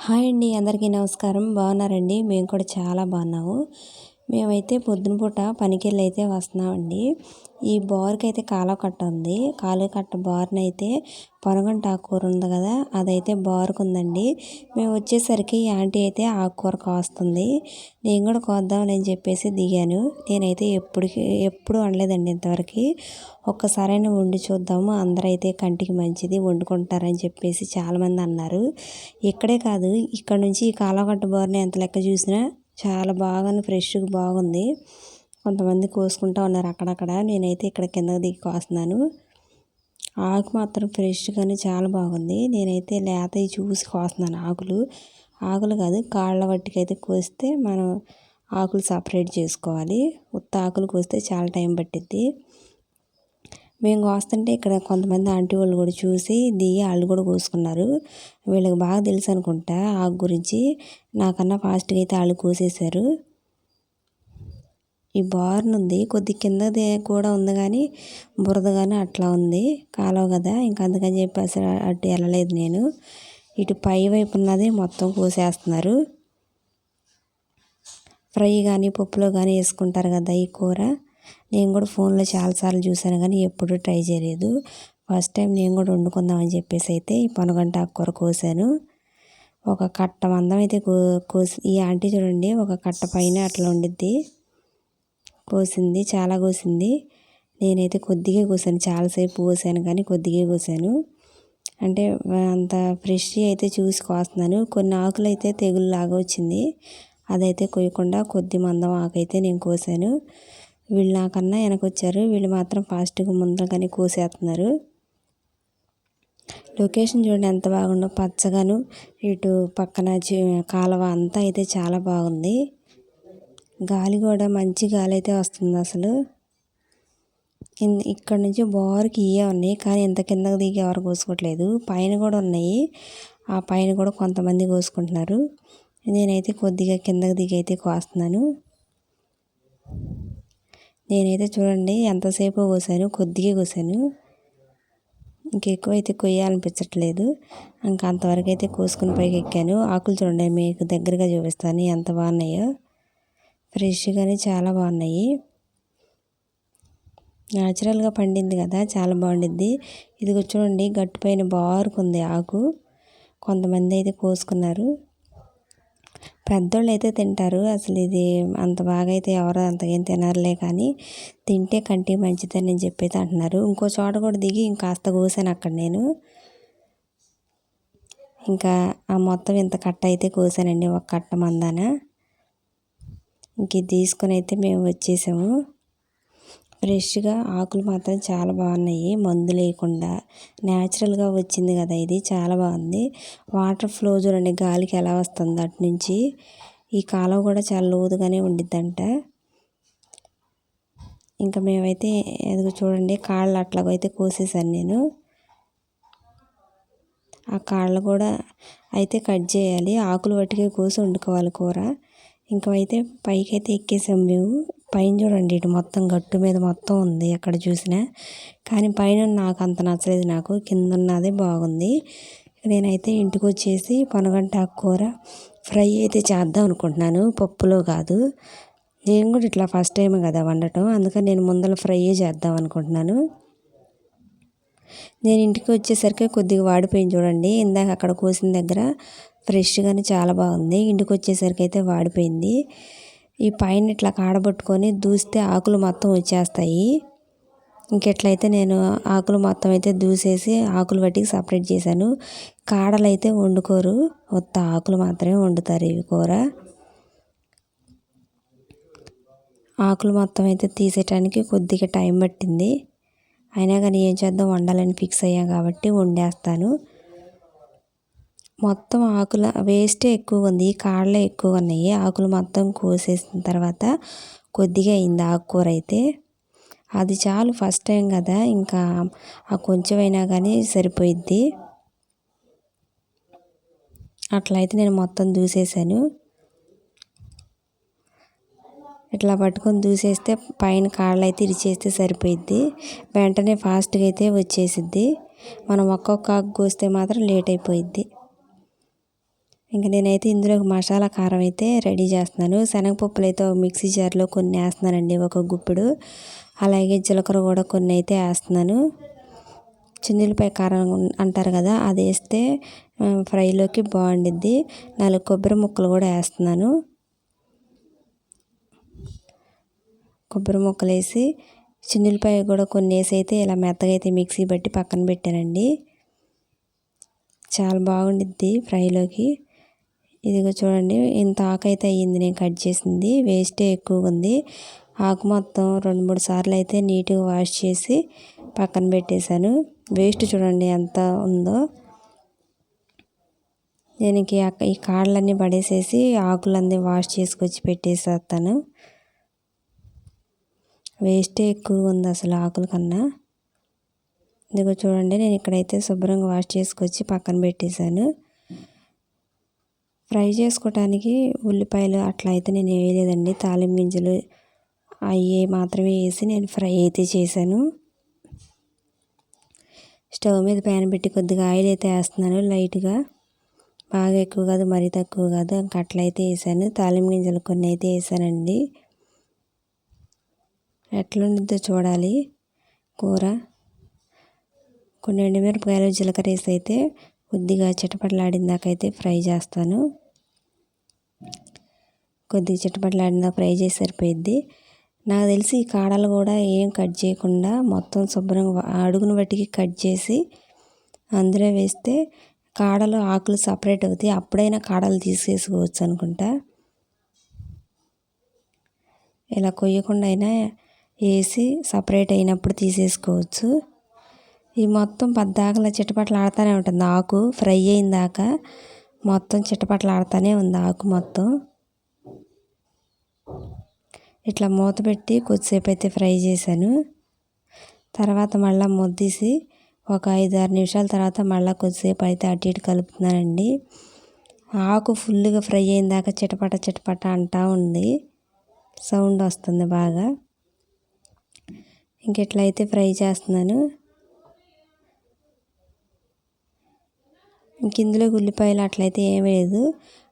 Hi అండి, అందరికీ నమస్కారం. బాగున్నారండి? మేము కూడా చాలా బాగున్నాము. మేమైతే పొద్దున పూట పనికెళ్ళి అయితే వస్తున్నామండి. ఈ బోరుకైతే కాలువ కట్ట ఉంది. కాలువ కట్ట బోరునైతే పొనగంట ఆకుకూర ఉంది కదా, అదైతే బోరుకుందండి. మేము వచ్చేసరికి ఆంటీ అయితే ఆకుకూర కోస్తుంది. నేను కూడా కోద్దామని చెప్పేసి దిగాను. నేనైతే ఎప్పుడు వండలేదండి ఇంతవరకు. ఒక్కసారైనా వండి చూద్దాము, అందరైతే కంటికి మంచిది వండుకుంటారని చెప్పేసి చాలామంది అన్నారు. ఇక్కడే కాదు, ఇక్కడ నుంచి ఈ కాలువకట్ట బోరుని ఎంత లెక్క చూసినా చాలా బాగా ఫ్రెష్గా బాగుంది. కొంతమంది కోసుకుంటూ ఉన్నారు అక్కడక్కడ. నేనైతే ఇక్కడ కిందకి దిగి కోస్తున్నాను. ఆకు మాత్రం ఫ్రెష్గానే చాలా బాగుంది. నేనైతే లేతవి చూసి కోస్తున్నాను. ఆకులు కాదు, కాళ్ళ వట్టికైతే కోస్తే మనం ఆకులు సపరేట్ చేసుకోవాలి. ఉత్త ఆకులు కోస్తే చాలా టైం పట్టిద్ది. మేము కోస్తుంటే ఇక్కడ కొంతమంది ఆంటీ వాళ్ళు కూడా చూసి దిగి వాళ్ళు కూడా కోసుకున్నారు. వీళ్ళకి బాగా తెలుసు అనుకుంటా ఆకు గురించి. నాకన్నా ఫాస్ట్గా అయితే వాళ్ళు కోసేశారు. ఈ బార్నుంది కొద్ది కిందది కూడా ఉంది, కానీ బురద కానీ అట్లా ఉంది. కాలువ కదా, ఇంకా అందుకని చెప్పేసి అటు వెళ్ళలేదు నేను. ఇటు పై వైపు ఉన్నది మొత్తం కోసేస్తున్నారు. ఫ్రై కానీ పప్పులో కానీ వేసుకుంటారు కదా ఈ కూర. నేను కూడా ఫోన్లో చాలాసార్లు చూశాను కానీ ఎప్పుడూ ట్రై చేయలేదు. ఫస్ట్ టైం నేను కూడా వండుకుందామని చెప్పేసి అయితే ఈ పొనగంట ఆకుకూర కోసాను. ఒక కట్ట మందం అయితే కోసి ఈ ఆంటీ చూడండి, ఒక కట్ట పైన అట్లా వండిద్ది. కోసింది, చాలా కోసింది. నేనైతే కొద్దిగా కోసాను, చాలాసేపు కోసాను కానీ కొద్దిగా కోసాను. అంటే అంత ఫ్రెష్ అయితే చూసి కోస్తున్నాను. కొన్ని ఆకులు అయితే తెగులులాగా వచ్చింది, అదైతే కొయ్యకుండా కొద్ది మందం ఆకైతే నేను కోసాను. వీళ్ళు నాకన్నా వెనకొచ్చారు. వీళ్ళు మాత్రం ఫాస్ట్గా ముందరగానే కోసేస్తున్నారు. లొకేషన్ చూడండి ఎంత బాగుందో, పచ్చగాను. ఇటు పక్కన కాలువ అంతా అయితే చాలా బాగుంది. గాలి కూడా మంచి గాలి అయితే వస్తుంది అసలు. ఇక్కడ నుంచి బోరుకి ఇవే ఉన్నాయి, కానీ ఇంత కిందకి దిగి ఎవరు కోసుకోవట్లేదు. పైన కూడా ఉన్నాయి, ఆ పైన కూడా కొంతమంది కోసుకుంటున్నారు. నేనైతే కొద్దిగా కిందకి దిగి అయితే కోస్తున్నాను. నేనైతే చూడండి ఎంతసేపు కోసాను, కొద్దిగా కోసాను. ఇంకెక్కువ అయితే కొయ్యాలనిపించట్లేదు. ఇంకా అంతవరకు అయితే కోసుకుని పైకి ఎక్కాను. ఆకులు చూడండి, మీకు దగ్గరగా చూపిస్తాను ఎంత బాగున్నాయో. ఫ్రెష్గానే చాలా బాగున్నాయి. న్యాచురల్గా పండింది కదా, చాలా బాగుండిద్ది. ఇదిగో చూడండి, గట్టుపైన బారుకుంది ఆకు. కొంతమంది అయితే కోసుకున్నారు. పెద్దోళ్ళు అయితే తింటారు. అసలు ఇది అంత బాగా అయితే ఎవరో అంతకేం తినరులే, కానీ తింటే కంటికి మంచిదని చెప్పి అయితే అంటున్నారు. ఇంకో చోట కూడా దిగి ఇంకాస్త కోసాను అక్కడ నేను. ఇంకా ఆ మొత్తం ఇంత కట్ట అయితే కోసానండి, ఒక కట్ట మందాన. ఇంక ఇది తీసుకొని అయితే మేము వచ్చేసాము. ఫ్రెష్గా ఆకులు మాత్రం చాలా బాగున్నాయి, మందు లేకుండా న్యాచురల్గా వచ్చింది కదా, ఇది చాలా బాగుంది. వాటర్ ఫ్లో చూడండి, గాలికి ఎలా వస్తుంది అటు నుంచి. ఈ కాలువ కూడా చాలా లోతుగానే ఉండిద్దంట. ఇంకా మేమైతే ఎదుగు చూడండి, కాళ్ళు అట్లాగైతే కోసేసాను నేను. ఆ కాళ్ళు కూడా అయితే కట్ చేయాలి, ఆకులు వట్టిగా కోసి వండుకోవాలి కూర. ఇంకా అయితే పైకి అయితే ఎక్కేసాం మేము. పైన చూడండి, ఇటు మొత్తం గట్టు మీద మొత్తం ఉంది ఎక్కడ చూసినా, కానీ పైన నాకు అంత నచ్చలేదు. నాకు కింద ఉన్నది బాగుంది. నేనైతే ఇంటికి వచ్చేసి పొనగంట ఆకుకూర ఫ్రై అయితే చేద్దాం అనుకుంటున్నాను, పప్పులో కాదు. నేను కూడా ఇట్లా ఫస్ట్ టైం కదా వండటం, అందుకని నేను ముందర ఫ్రై చేద్దాం అనుకుంటున్నాను. నేను ఇంటికి వచ్చేసరికి కొద్దిగా వాడిపోయింది చూడండి. ఇందాక అక్కడ కోసిన దగ్గర ఫ్రెష్గానే చాలా బాగుంది, ఇంటికి వచ్చేసరికి అయితే వాడిపోయింది. ఈ పైన ఇట్లా కాడబట్టుకొని దూస్తే ఆకులు మొత్తం వచ్చేస్తాయి. ఇంకెట్లయితే నేను ఆకులు మొత్తం అయితే దూసేసి ఆకులు బట్టికి సపరేట్ చేశాను. కాడలు అయితే వండుకోరు, మొత్త ఆకులు మాత్రమే వండుతారు ఇవి కూర. ఆకులు మొత్తం అయితే తీసేయటానికి కొద్దిగా టైం పట్టింది. అయినా కానీ ఏం చేద్దాం, వండాలని ఫిక్స్ అయ్యాం కాబట్టి వండేస్తాను. మొత్తం ఆకుల వేస్టే ఎక్కువ ఉంది, కాళ్ళే ఎక్కువ ఉన్నాయి. ఆకులు మొత్తం కోసేసిన తర్వాత కొద్దిగా అయింది ఆకుకూర అయితే. అది చాలు, ఫస్ట్ టైం కదా, ఇంకా ఆ కొంచెమైనా కానీ సరిపోయిద్ది. అట్లయితే నేను మొత్తం దూసేసాను. ఇట్లా పట్టుకొని దూసేస్తే పైన కాళ్ళు అయితే ఇరిచేస్తే సరిపోయిద్ది. వెంటనే ఫాస్ట్గా అయితే వచ్చేసిద్ది. మనం ఒక్కొక్క ఆకు కోస్తే మాత్రం లేట్ అయిపోయిద్ది. ఇంకా నేనైతే ఇందులో మసాలా కారం అయితే రెడీ చేస్తున్నాను. శనగపప్పులు అయితే మిక్సీ జార్లో కొన్ని వేస్తున్నానండి, ఒక గుప్పెడు. అలాగే జీలకర్ర కూడా కొన్ని అయితే వేస్తున్నాను. చిన్నులపై కారం అంటారు కదా, అది వేస్తే ఫ్రైలోకి బాగుండిద్ది. 4 కొబ్బరి ముక్కలు కూడా వేస్తున్నాను. కొబ్బరి ముక్కలు వేసి చిన్నులపాయ కూడా కొన్ని వేసి అయితే ఇలా మెత్తగా అయితే మిక్సీ బట్టి పక్కన పెట్టానండి. చాలా బాగుండిద్ది ఫ్రైలోకి. ఇదిగో చూడండి, ఇంత ఆకు అయితే అయ్యింది నేను కట్ చేసింది. వేస్టే ఎక్కువగా ఉంది. ఆకు మొత్తం 2-3 సార్లు అయితే నీట్గా వాష్ చేసి పక్కన పెట్టేశాను. వేస్ట్ చూడండి ఎంత ఉందో. నేను ఈ కాడలన్నీ పడేసేసి ఆకులన్నీ వాష్ చేసుకొచ్చి పెట్టేసేస్తాను. వేస్టే ఎక్కువగా ఉంది అసలు ఆకుల కన్నా. ఇదిగో చూడండి, నేను ఇక్కడైతే శుభ్రంగా వాష్ చేసుకొచ్చి పక్కన పెట్టేశాను. ఫ్రై చేసుకోవటానికి ఉల్లిపాయలు అట్లా అయితే నేను వేయలేదండి. తాలింపు గింజలు అవి మాత్రమే వేసి నేను ఫ్రై అయితే చేశాను. స్టవ్ మీద ప్యాన్ పెట్టి కొద్దిగా ఆయిల్ అయితే వేస్తున్నాను లైట్గా. బాగా ఎక్కువ కాదు, మరీ తక్కువ కాదు, ఇంకా అట్లయితే వేసాను. తాలింపు గింజలు కొన్ని అయితే వేసానండి. ఎట్లుండిద్దో చూడాలి కూర. కొన్ని ఎండుమిరపకాయలు, జీలకర్ర వేసి అయితే కొద్దిగా చిటపటలాడిందాకైతే ఫ్రై చేస్తాను. కొద్దిగా చిటపటలాడిందాక ఫ్రై చేసి సరిపోయిద్ది. నాకు తెలిసి ఈ కాడలు కూడా ఏం కట్ చేయకుండా మొత్తం శుభ్రంగా అడుగును బట్టికి కట్ చేసి అందులో వేస్తే కాడలు ఆకులు సపరేట్ అవుతాయి. అప్పుడైనా కాడలు తీసేసుకోవచ్చు అనుకుంటా. ఇలా కొయ్యకుండా అయినా వేసి సపరేట్ అయినప్పుడు తీసేసుకోవచ్చు. ఈ మొత్తం పద్దాకలా చిటపటలాడుతూనే ఉంటుంది ఆకు. ఫ్రై అయిన దాకా మొత్తం చిటపటలాడుతూనే ఉంది ఆకు మొత్తం. ఇట్లా మూత పెట్టి కొద్దిసేపు అయితే ఫ్రై చేశాను. తర్వాత మళ్ళీ ముద్దీసి ఒక 5-6 నిమిషాల తర్వాత మళ్ళీ కొద్దిసేపు అయితే అటు ఇటు కలుపుతున్నానండి. ఆకు ఫుల్గా ఫ్రై అయిన దాకా చిటపట చిటపట అంటూ ఉంది, సౌండ్ వస్తుంది బాగా. ఇంక ఇట్లయితే ఫ్రై చేస్తున్నాను. ఇంక ఇందులో ఉల్లిపాయలు అట్లయితే ఏం లేదు.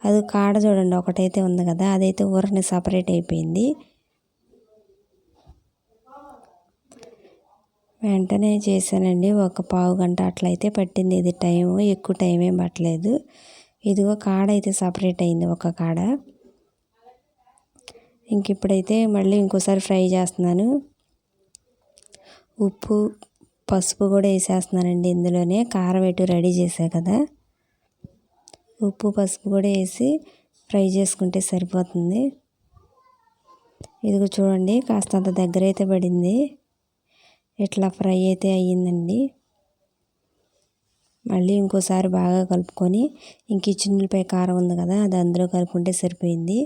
అది కాడ చూడండి ఒకటైతే ఉంది కదా, అదైతే ఊరని సపరేట్ అయిపోయింది. వెంటనే చేశానండి. ఒక పావు గంట అట్లయితే పట్టింది. ఇది టైం ఎక్కువ టైం ఏం పట్టలేదు. ఇదిగో కాడ అయితే సపరేట్ అయింది ఒక కాడ. ఇంక ఇప్పుడైతే మళ్ళీ ఇంకోసారి ఫ్రై చేస్తున్నాను. ఉప్పు, పసుపు కూడా వేసేస్తున్నానండి ఇందులోనే. కారం ఎటు రెడీ చేసా కదా, ఉప్పు పసుపు కూడా వేసి ఫ్రై చేసుకుంటే సరిపోతుంది. ఇదిగో చూడండి, కాస్తంత దగ్గర అయితే పడింది. ఇట్లా ఫ్రై అయితే అయ్యిందండి. మళ్ళీ ఇంకోసారి బాగా కలుపుకొని ఇంక ఈ చిన్నులపై కారం ఉంది కదా, అది అందులో కలుపుకుంటే సరిపోయింది.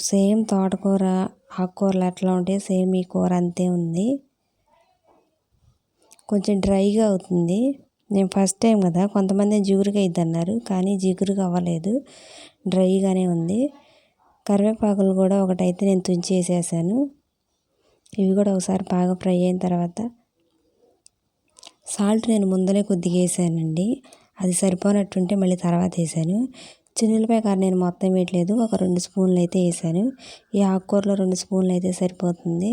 సేమ్ తోటకూర ఆకుకూరలు ఎట్లా ఉంటాయి సేమ్ ఈ కూర అంతే ఉంది. కొంచెం డ్రైగా అవుతుంది. నేను ఫస్ట్ టైం కదా, కొంతమంది జిగురుగా అయింది అన్నారు, కానీ జిగురుగా అవ్వలేదు, డ్రైగానే ఉంది. కరివేపాకులు కూడా ఒకటైతే నేను తుంచి వేసేసాను. ఇవి కూడా ఒకసారి బాగా ఫ్రై అయిన తర్వాత సాల్ట్ నేను ముందరే కొద్దిగా వేసానండి. అది సరిపోనట్టుంటే మళ్ళీ తర్వాత వేసాను. చిన్నులపై కారం నేను మొత్తం వేయట్లేదు, ఒక 2 స్పూన్లు అయితే వేసాను. ఈ ఆకుకూరలో 2 స్పూన్లు అయితే సరిపోతుంది.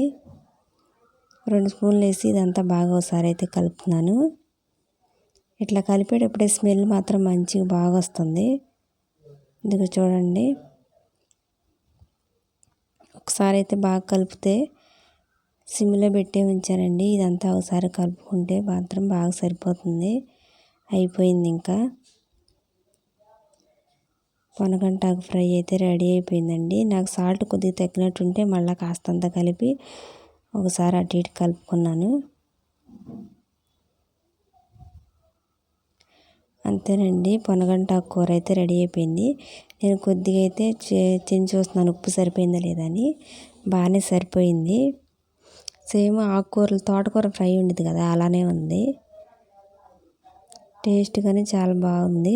2 స్పూన్లు వేసి ఇదంతా బాగా ఒకసారి అయితే కలుపుతున్నాను. ఇట్లా కలిపేటప్పుడే స్మెల్ మాత్రం మంచిగా బాగా వస్తుంది. ఇదిగో చూడండి, ఒకసారి అయితే బాగా కలిపితే సిమ్లో పెట్టే ఉంచానండి. ఇదంతా ఒకసారి కలుపుకుంటే మాత్రం బాగా సరిపోతుంది. అయిపోయింది. ఇంకా పొనగంటాకు ఫ్రై అయితే రెడీ అయిపోయిందండి. నాకు సాల్ట్ కొద్దిగా తగ్గినట్టుంటే మళ్ళీ కాస్తంత కలిపి ఒకసారి అటు ఇటు కలుపుకున్నాను. అంతేనండి, పొనగంటాకు కూర అయితే రెడీ అయిపోయింది. నేను కొద్దిగా అయితే తిని చూస్తున్నాను ఉప్పు సరిపోయిందా లేదా అని. బాగానే సరిపోయింది. సేమ్ ఆకుకూరలు తోటకూర ఫ్రై ఉండేది కదా, అలానే ఉంది. టేస్ట్ కానీ చాలా బాగుంది.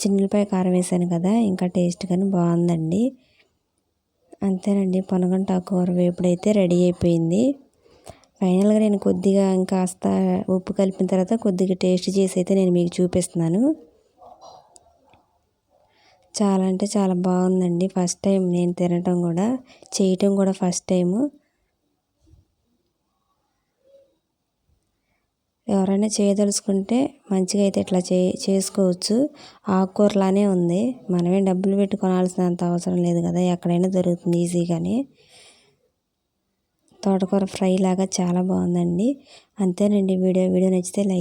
చిన్నులపై కారం వేసాను కదా, ఇంకా టేస్ట్ కానీ బాగుందండి. అంతేనండి, పొనగంటాకు కూర వేపుడైతే రెడీ అయిపోయింది. ఫైనల్గా నేను కొద్దిగా ఇంకాస్త ఉప్పు కలిపిన తర్వాత కొద్దిగా టేస్ట్ చేసి అయితే నేను మీకు చూపిస్తున్నాను. చాలా అంటే చాలా బాగుందండి. ఫస్ట్ టైం నేను తినటం కూడా, చేయటం కూడా ఫస్ట్ టైము. ఎవరైనా చేయదలుచుకుంటే మంచిగా అయితే ఇట్లా చేసుకోవచ్చు. ఆకుకూరలానే ఉంది. మనమే డబ్బులు పెట్టి కొనాల్సినంత అవసరం లేదు కదా, ఎక్కడైనా దొరుకుతుంది ఈజీగానే. తోటకూర ఫ్రై లాగా చాలా బాగుందండి. అంతేనండి వీడియో నచ్చితే లైక్